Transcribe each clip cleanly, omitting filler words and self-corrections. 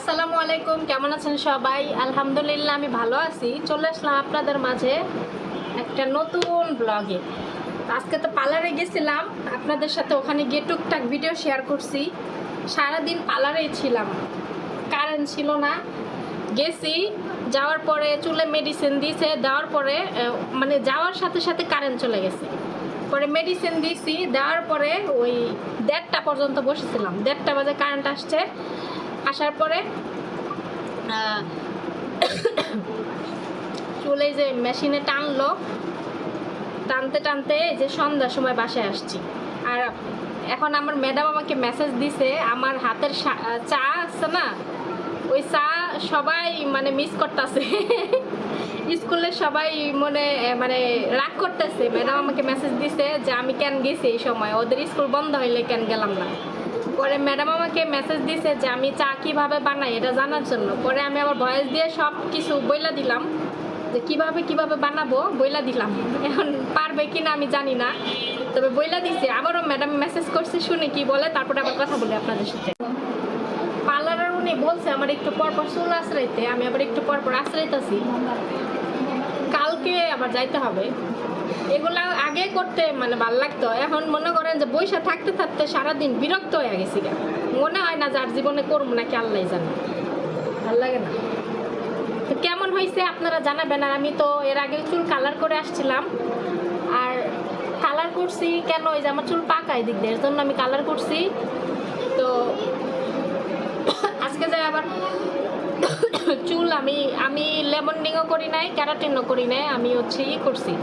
আসসালামু আলাইকুম, কেমন আছেন সবাই? আলহামদুলিল্লাহ আমি ভালো আছি। চলে আসলাম আপনাদের মাঝে একটা নতুন ব্লগে। আজকে তো পার্লারে গেছিলাম, আপনাদের সাথে ওখানে গিয়ে টুকটাক ভিডিও শেয়ার করছি। সারাদিন পার্লারেই ছিলাম, কারেন্ট ছিল না। গেছি, যাওয়ার পরে চুলে মেডিসিন দিয়েছে, দেওয়ার পরে মানে যাওয়ার সাথে সাথে কারেন্ট চলে গেছে। পরে মেডিসিন দিয়েছি, দেওয়ার পরে ওই 1:30 পর্যন্ত বসেছিলাম। 1:30 বাজে কারেন্ট আসছে। আসার পরে চুলে যে মেশিনে টানলো, টানতে টানতে যে সন্ধ্যার সময় বাসায় আসছি। আর এখন আমার ম্যাডাম আমাকে মেসেজ দিছে, আমার হাতের চা আছে না, ওই চা সবাই মানে মিস করতেছে। স্কুলে সবাই মানে রাগ করতেছে। ম্যাডাম আমাকে মেসেজ দিছে যে আমি কেন গেছি এই সময়, ওদের স্কুল বন্ধ হইলে কেন গেলাম না। পরে ম্যাডাম আমাকে মেসেজ দিছে যে আমি চা কীভাবে বানাই এটা জানার জন্য। পরে আমি আবার ভয়েস দিয়ে সব কিছু বইলা দিলাম, যে কিভাবে বানাবো বইলা দিলাম। এখন পারবে কি না আমি জানি না, তবে বইলা দিছে। আবারও ম্যাডাম মেসেজ করছে, শুনে কি বলে তারপরে আবার কথা বলি আপনাদের সাথে। পার্লারের উনি বলছে আমার একটু পরপর চুল আশ্রাইতে, আমি আবার একটু পরপর আশ্রাইতেছি। কালকে আবার যাইতে হবে। এগুলা আগে করতে মানে ভাল লাগতো, এখন মনে করেন যে বইসা থাকতে থাকতে সারাদিন বিরক্ত হয়ে গেছি। মনে হয় না যার জীবনে করবো নাকি আল্লাহ জানে, ভাল লাগে না। তো কেমন হয়েছে আপনারা জানাবেন। আর আমি তো এর আগে চুল কালার করে আসছিলাম, আর কালার করছি কেন, ওই যে আমার চুল পাকা এদিক দিয়ে, এর জন্য আমি কালার করছি। তো আজকে যাই আবার চুল আমি লেমনিংও করি নাই, ক্যারাটিনও করি নাই, আমি হচ্ছে করছি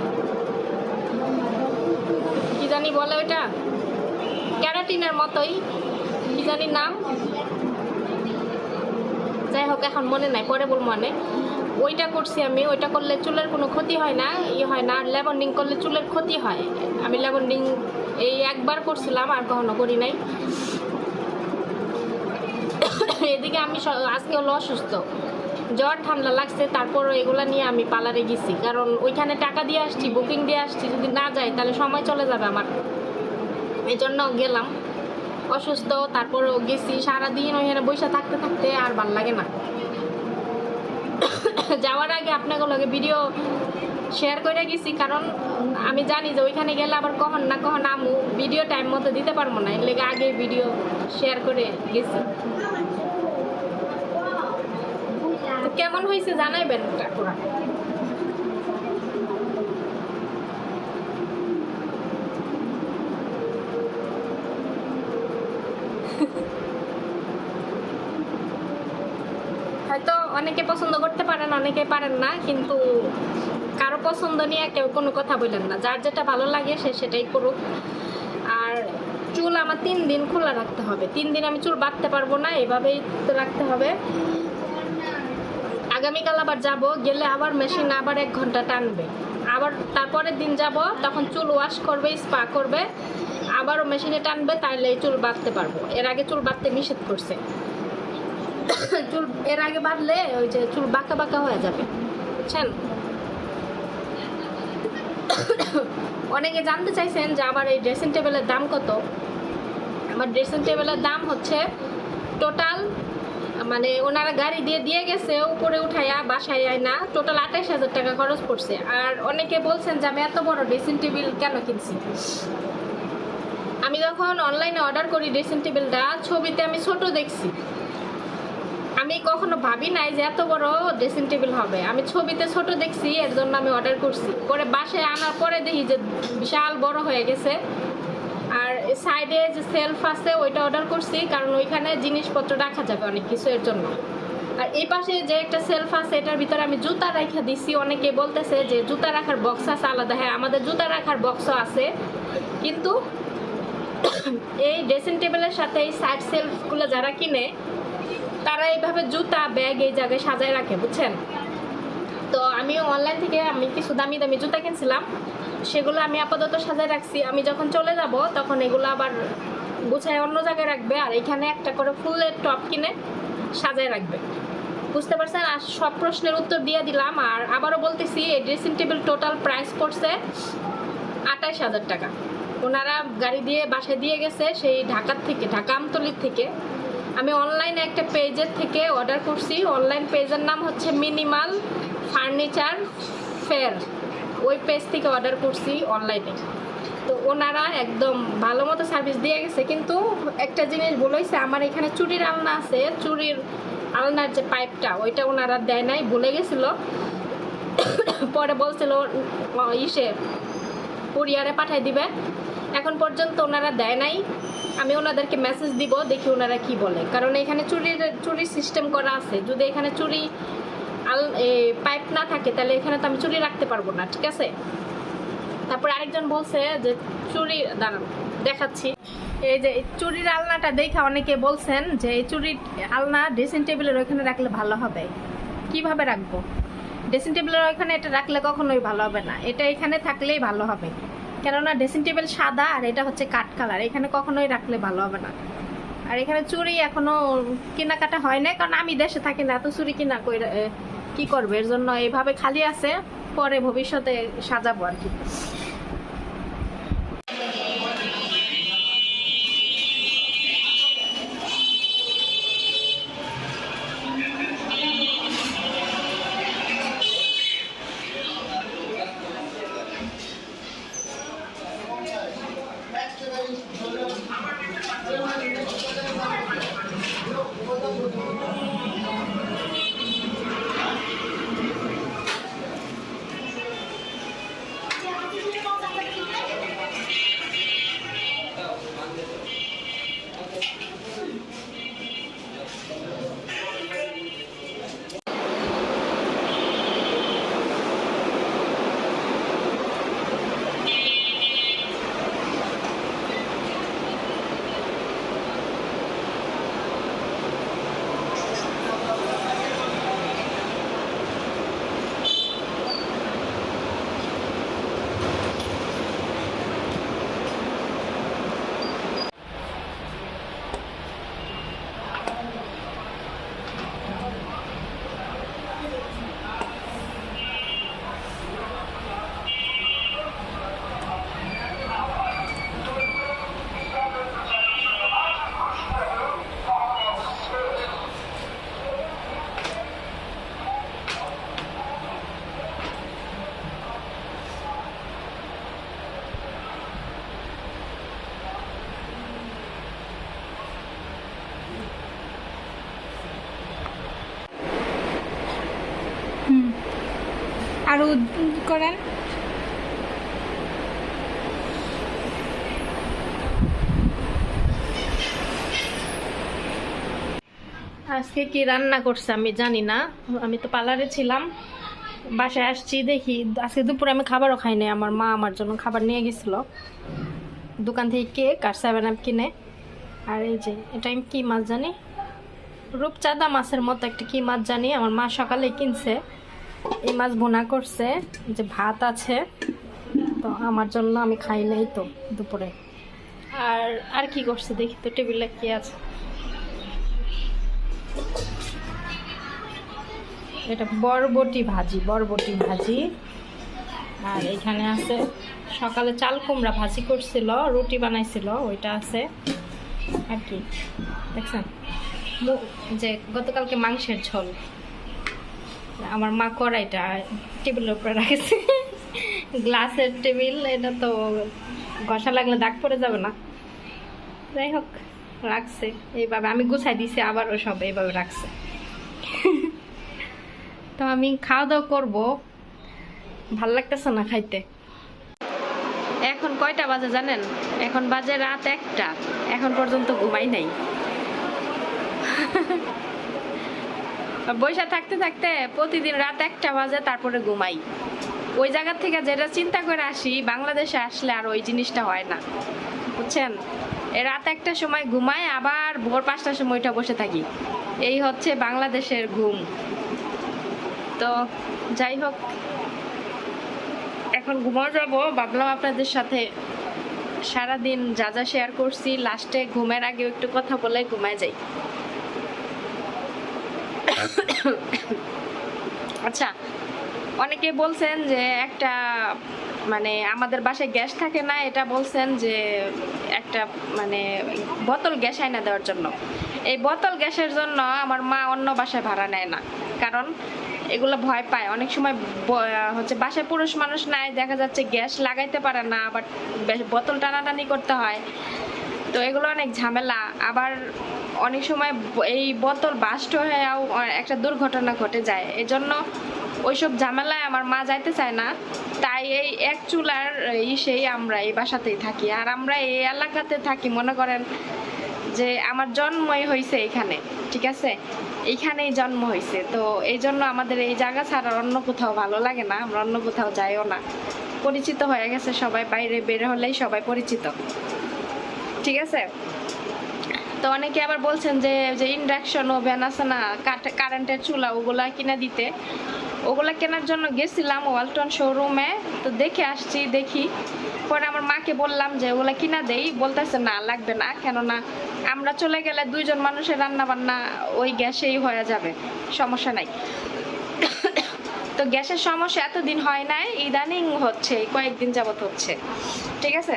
কি জানি বলে ওইটা, ক্যারাটিনের মতোই কি জানি নাম, যাই হোক এখন মনে নাই, পরে বলবো। মানে ওইটা করছি আমি। ওইটা করলে চুলের কোনো ক্ষতি হয় না, হয় না। আর লেমনিং করলে চুলের ক্ষতি হয়। আমি লেমনিং এই একবার করছিলাম, আর কখনো করি নাই। এদিকে আমি আজকে হলো অসুস্থ, জ্বর ঠান্ডা লাগছে, তারপরও এগুলা নিয়ে আমি পার্লারে গেছি, কারণ ওইখানে টাকা দিয়ে আসছি, বুকিং দিয়ে আসছি। যদি না যাই তাহলে সময় চলে যাবে আমার, এই জন্য গেলাম। অসুস্থ তারপরও গেছি, সারাদিন ওইখানে বসে থাকতে থাকতে আর ভাল লাগে না। যাওয়ার আগে আপনাদের লগে ভিডিও শেয়ার করে গেছি, কারণ আমি জানি যে ওইখানে গেলে আবার কখন না কখন আমু ভিডিও টাইম মতো দিতে পারবো না, এর লেগে আগে ভিডিও শেয়ার করে গেছি। কেমন হয়েছে জানাইবেন। হয়তো অনেকে পছন্দ করতে পারেন, অনেকে পারেন না, কিন্তু কারো পছন্দ নিয়ে কেউ কোনো কথা বললেন না। যার যেটা ভালো লাগে সে সেটাই করুক। আর চুল আমার 3 দিন খোলা রাখতে হবে। 3 দিন আমি চুল বাঁধতে পারবো না, এভাবেই রাখতে হবে। আগামীকাল আবার যাব, গেলে আবার মেশিন আবার 1 ঘন্টা টানবে। আবার তারপরের দিন যাব, তখন চুল ওয়াশ করবে, স্পা করবে, আবারও মেশিনে টানবে, তাহলে এই চুল বাঁধতে পারবো। এর আগে চুল বাঁধতে নিষেধ করছে। চুল এর আগে বাঁধলে ওই যে চুল বাঁকা বাঁকা হয়ে যাবে, বুঝছেন। অনেকে জানতে চাইছেন যে আমার এই ড্রেসিং টেবিলের দাম কত। আমার ড্রেসিং টেবিলের দাম হচ্ছে টোটাল, মানে ওনারা গাড়ি দিয়ে গেছে, উপরে উঠাইয়া বাসায় না, টোটাল 28,000 টাকা খরচ পড়ছে। আর অনেকে বলছেন যে আমি এত বড় ড্রেসিং টেবিল কেন কিনছি। আমি যখন অনলাইনে অর্ডার করি ড্রেসিং টেবিলটা, ছবিতে আমি ছোট দেখছি, আমি কখনো ভাবি নাই যে এত বড় ড্রেসিং টেবিল হবে। আমি ছবিতে ছোট দেখছি, এর জন্য আমি অর্ডার করছি। পরে বাসায় আনার পরে দেখি যে বিশাল বড় হয়ে গেছে। আর সাইডে যে সেলফ আছে ওইটা অর্ডার করছি, কারণ ওইখানে জিনিসপত্র রাখা যাবে অনেক কিছু, এর জন্য। আর এই পাশে যে একটা সেলফ আছে, এটার ভিতরে আমি জুতা রেখে দিছি। অনেকে বলতেছে যে জুতা রাখার বক্স আছে আলাদা। হ্যাঁ, আমাদের জুতা রাখার বক্সও আছে, কিন্তু এই ড্রেসিং টেবিলের সাথে এই সাইড সেলফগুলো যারা কিনে, তারা এইভাবে জুতা ব্যাগ এই জায়গায় সাজায় রাখে, বুঝছেন। তো আমিও অনলাইন থেকে আমি কিছু দামি দামি জুতা কিনছিলাম, সেগুলো আমি আপাতত সাজায় রাখছি। আমি যখন চলে যাব তখন এগুলো আবার গুছায় অন্য জায়গায় রাখবে, আর এখানে একটা করে ফুলের টপ কিনে সাজায় রাখবে, বুঝতে পারছেন। আর সব প্রশ্নের উত্তর দিয়ে দিলাম। আর আবারও বলতেছি, এই ড্রেসিং টেবিল টোটাল প্রাইস পড়ছে 28,000 টাকা। ওনারা গাড়ি দিয়ে বাসায় দিয়ে গেছে, সেই ঢাকা আমতলির থেকে। আমি অনলাইনে একটা পেজের থেকে অর্ডার করছি। অনলাইন পেজের নাম হচ্ছে মিনিমাল ফার্নিচার ফেয়ার। ওই পেজ থেকে অর্ডার করছি অনলাইনে। তো ওনারা একদম ভালো মতো সার্ভিস দিয়ে গেছে, কিন্তু একটা জিনিস বলেছে, আমার এখানে চুরির আলনা আছে, চুরির আলনার যে পাইপটা ওইটা ওনারা দেয় নাই, ভুলে গেছিলো। পরে বলছিল ইসে কুরিয়ারে পাঠাই দিবে, এখন পর্যন্ত ওনারা দেয় নাই। আমি ওনাদেরকে মেসেজ দিব, দেখি ওনারা কি বলে, কারণ এখানে চুরির সিস্টেম করা আছে। যদি এখানে চুরি পাইপ না থাকে তাহলে এখানে তো আমি চুরি রাখতে পারবো না, ঠিক আছে। তারপর আরেকজন বলছে যে চুরি, দাঁড়ান দেখাচ্ছি, এই যে চুরির আলনাটা দেখে অনেকে বলছেন যে এই চুরির আলনা ড্রেসিং টেবিলের ওইখানে রাখলে ভালো হবে। কিভাবে রাখবো? ড্রেসিং টেবিলের ওইখানে এটা রাখলে কখনোই ভালো হবে না, এটা এখানে থাকলেই ভালো হবে, কেননা ড্রেসিং টেবিল সাদা আর এটা হচ্ছে কাঠ কালার, এখানে কখনোই রাখলে ভালো হবে না। আর এখানে চুরি এখনো কেনাকাটা হয় না, কারণ আমি দেশে থাকি না, এত চুরি কিনা কি করবে, এর জন্য এইভাবে খালি আছে, পরে ভবিষ্যতে সাজাবো আর কি। আরো করেন। আজকে কি রান্না করছে আমি জানি না, আমি তো পার্লারে ছিলাম, বাসায় আসছি দেখি আজকে দুপুরে আমি খাবারও খাই নাই। আমার মা আমার জন্য খাবার নিয়ে গেছিল দোকান থেকে, কেক আর 7 আপ কিনে। আর এই যে এটা আমি কি মাছ জানি, রূপচাঁদা মাছের মতো একটা কি মাছ জানি, আমার মা সকালে কিনছে। এই মাছ ভুনা করছে, যে ভাত আছে, তো আমার জন্য আমি খাই নাই তো দুপুরে। আর আর কি করছে দেখি তো টেবিলে কি আছে। এটা বরবটি ভাজি। আর এখানে আছে সকালে চাল কুমড়া ভাজি করছিল, রুটি বানাইছিল, ওইটা আছে। আর কি দেখছেন, যে গতকালকে মাংসের ঝোল আমার মা কড়াইটা টেবিলের উপরে রাখেছে। গ্লাসের টেবিল, এটা তো ঘষা লাগলে দাগ পড়ে যাবে না, যাই হোক রাখছে এইভাবে। আমি গুছাই দিছি, আবারও সব এইভাবে রাখছে। তো আমি খাওয়া দাওয়া করবো, ভাল লাগতেছে না খাইতে। এখন কয়টা বাজে জানেন? এখন বাজে রাত 1টা, এখন পর্যন্ত ঘুমাই নাই। বৈশা থাকতে থাকতে প্রতিদিন রাত 1টা বাজে, তারপরে ঘুমাই। ওই জায়গা থেকে যেটা চিন্তা করে আসি, বাংলাদেশে আসলে আর ওই জিনিসটা হয় না, বুঝছেন। রাত 1টার সময় ঘুমাই, আবার ভোর 5টার সময়টা বসে থাকি। এই হচ্ছে বাংলাদেশের ঘুম। তো যাই হোক, এখন ঘুমাও যাবো। ভাবলাম আপনাদের সাথে সারাদিন যা যা শেয়ার করছি, লাস্টে ঘুমের আগে একটু কথা বলে ঘুমায় যাই। আচ্ছা, অনেকে বলছেন যে একটা মানে আমাদের বাসায় গ্যাস থাকে না, এটা বলছেন যে একটা মানে বোতল গ্যাস আইনা দেওয়ার জন্য। এই বোতল গ্যাসের জন্য আমার মা অন্য বাসায় ভাড়া নেয় না, কারণ এগুলো ভয় পায়। অনেক সময় হচ্ছে বাসায় পুরুষ মানুষ নাই, দেখা যাচ্ছে গ্যাস লাগাইতে পারে না, আবার বোতল টানাটানি করতে হয়, তো এগুলো অনেক ঝামেলা। আবার অনেক সময় এই বোতল বাস্ট হয়েও একটা দুর্ঘটনা ঘটে যায়, এজন্য ওইসব ঝামেলায় আমার মা যাইতে চায় না। তাই এই এক চুলার সেই আমরা এই বাসাতেই থাকি। আর আমরা এই এলাকাতে থাকি, মনে করেন যে আমার জন্মই হয়েছে এখানে, ঠিক আছে, এইখানেই জন্ম হয়েছে, তো এই জন্য আমাদের এই জায়গা ছাড়া অন্য কোথাও ভালো লাগে না, আমরা অন্য কোথাও যাইও না। পরিচিত হয়ে গেছে সবাই, বাইরে বের হলেই সবাই পরিচিত, ঠিক আছে। তো অনেকে আবার বলছেন যে ইন্ডাকশন ওভেন আছে না, কারেন্টের চুলা, ওগুলা কিনে দিতে। ওগুলা কেনার জন্য গেছিলাম ওয়ালটন শোরুমে, তো দেখে আসছি। দেখি পরে আমার মাকে বললাম যে ওগুলা কিনা দেই, বলতেছে না লাগবে না, কেননা আমরা চলে গেলে 2 জন মানুষের রান্না বান্না ওই গ্যাসেই হয়ে যাবে, সমস্যা নাই। তো গ্যাসের সমস্যা এতদিন হয় নাই, ইদানিং হচ্ছে, কয়েকদিন যাবত হচ্ছে, ঠিক আছে।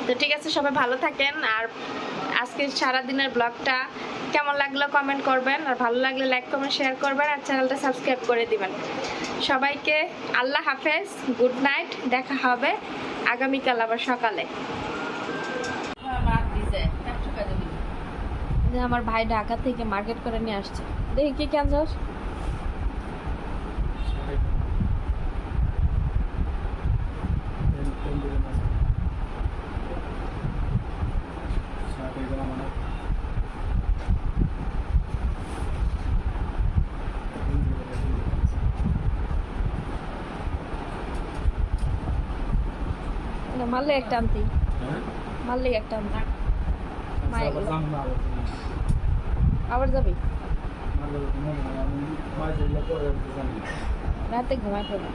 তো ঠিক আছে, সবাই ভালো থাকেন। আর আজকে সারাদিনের ব্লগটা কেমন লাগলো কমেন্ট করবেন, আর ভালো লাগলে লাইক কমেন্ট শেয়ার করবেন, আর চ্যানেলটা সাবস্ক্রাইব করে দিবেন। সবাইকে আল্লাহ হাফেজ, গুড নাইট, দেখা হবে আগামীকাল আবার সকালে। আমার ভাই ঢাকা থেকে মার্কেট করে নিয়ে আসছে, দেখি কি কেন যাস। মারলে একটা আনতি, মারলে একটা আনতি, আবার যাবি রাতে ঘুমায় পড়বি।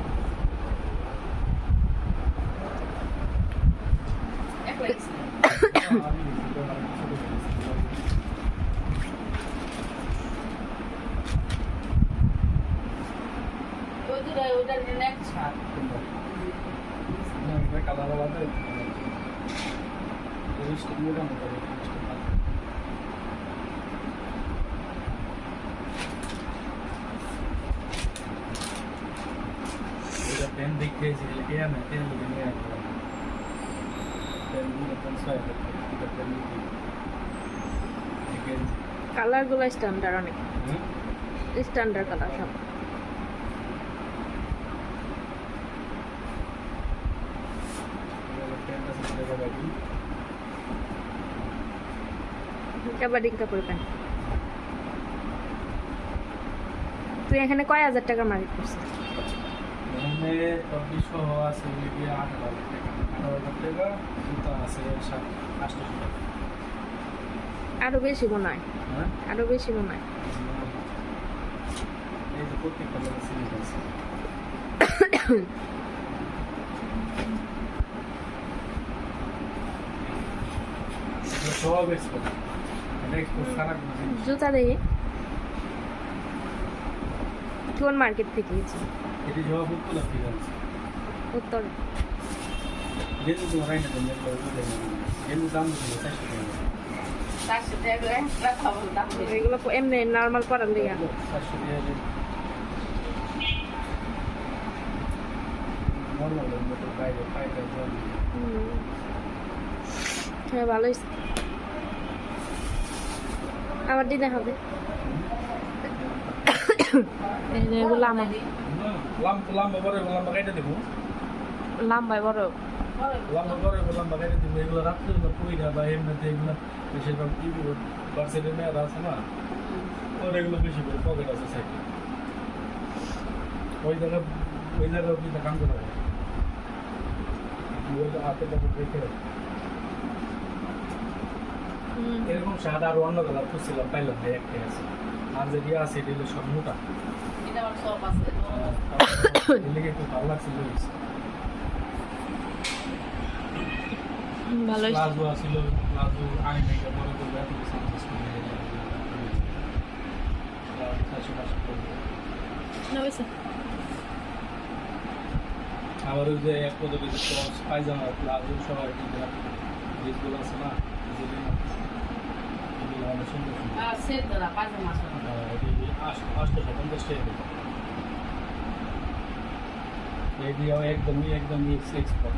Pen dikte sih, dia nanti yang begini ya. Pen ini pen saya, pen ini. Colour গুলো স্ট্যান্ডার্ড, অনেক স্ট্যান্ডার্ড কালার সব। কাবাডি কাপড় প্যান্ট। তুই এখানে কয় হাজার টাকা মার্কেট করছিস? এখানে 2400 আছে, লিবিয়া 8000 টাকা, 8000 টাকা, জুতা আছে 800 টাকা। আরো বেশি মনে হয়, আরো বেশি মনে হয়। এই যে প্রত্যেকটা জায়গা সিরিজ আছে। সব এক্সপোর্ট, এটা এক্সপোর্ট সারা জুতা দেখি কোন মার্কেট থেকে গেছি? এটি জবাব উত্তর ঠিক আছে, উত্তর যেহেতু তোমার আইনা দেন যেহেতু দাম দিল 400 টাকা, এগুলো এমনি নর্মাল পরার লিগা 400 টাকা নর্মাল মোটর বাইরে পাইটা জল। হ্যাঁ ভালোই, আবার দিনে হবে। এগুলো আমার লম্বা বড় লম্বা কাইটা দেবো, লম্বায় বড় লম্বা বড় লম্বা কাইটা দেবো। এগুলো রাত্রে পুইরা বা এমনিতে এগুলো বেশিরভাগ বার্সেলের মেয়েরা আছে না, ওর এগুলো বেশি করে পকেট আছে সাইডে, ওই জায়গায় আপনি কাম করা হয়, হাতে কাপড় রেখে এরকম সাদা আর অন্য কালার খুঁজছিলাম, পাইলাম ভাই একটাই আছে। আর যেটি আছে এটি হলো সব মোটা, একটু ভালো লাগছিল। প্লাজো আছিল, প্লাজো আনি নাই পরে করবো, এত আবার ওই যে এক পদ্ধতি পায়জামা প্লাজো সবাই জিনিসগুলো আছে না, অনেক সুন্দর সুন্দর সেট ধরা পাজামা আছে। এটি 850 টাকা এই দিয়েও একদমই এক্সপোর্ট